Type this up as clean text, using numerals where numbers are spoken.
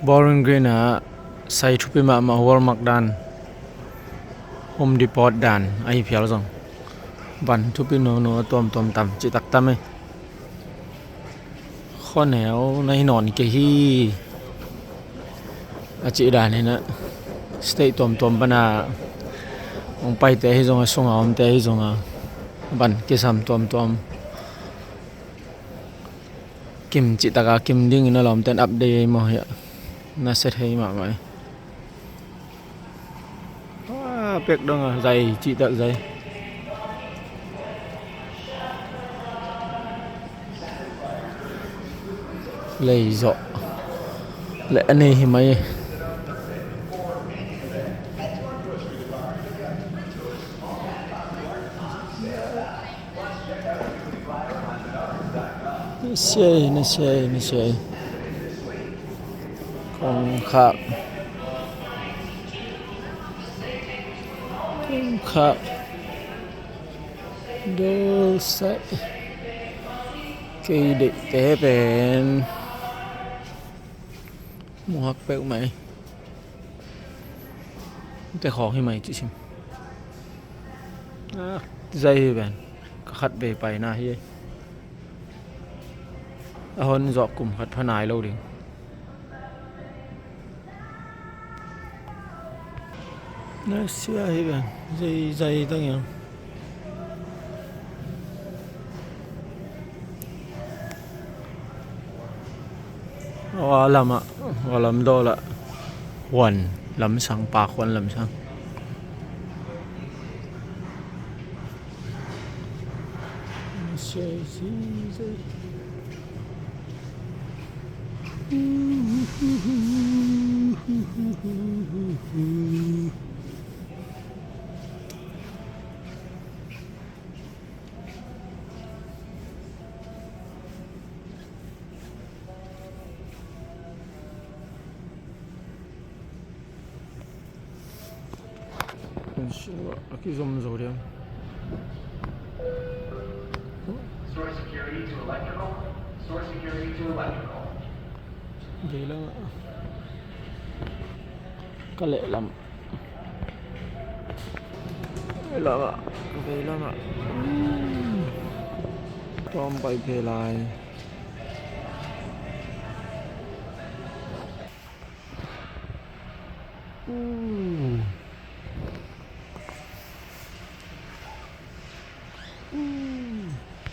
Boring green sai thupi ma Walmart dan Home Depot dan ai phial zong ban thupi no tom tam chỉ tắc tam ấy Khuaneu này nón cái hi chị đàn này nè stay tom bana ông pai te hi zong song om te hi zong ban cái sam tom kim chị taka kim ding nó làm tên update mà hiện nó set hay mà vậy việc đâu dày chị tự dày lấy rọ lẽ này thì mấy nó xe không khác đồ sậy cây định tế bên mua hắc bẹo màyแต่ของให้ใหม่จิชิมdây bên khát về bài na hi hơn dọ cùng khát phan nài lâu đi nó xưa hi bên dây tăng nhiều làm đô là quần lắm sang pa quần lắm sang Aqui vamos olhar. Source security to electrical. Source security to electrical. Vậy là có lệ lắm. Vậy lắm ạ. Tom bay về lại.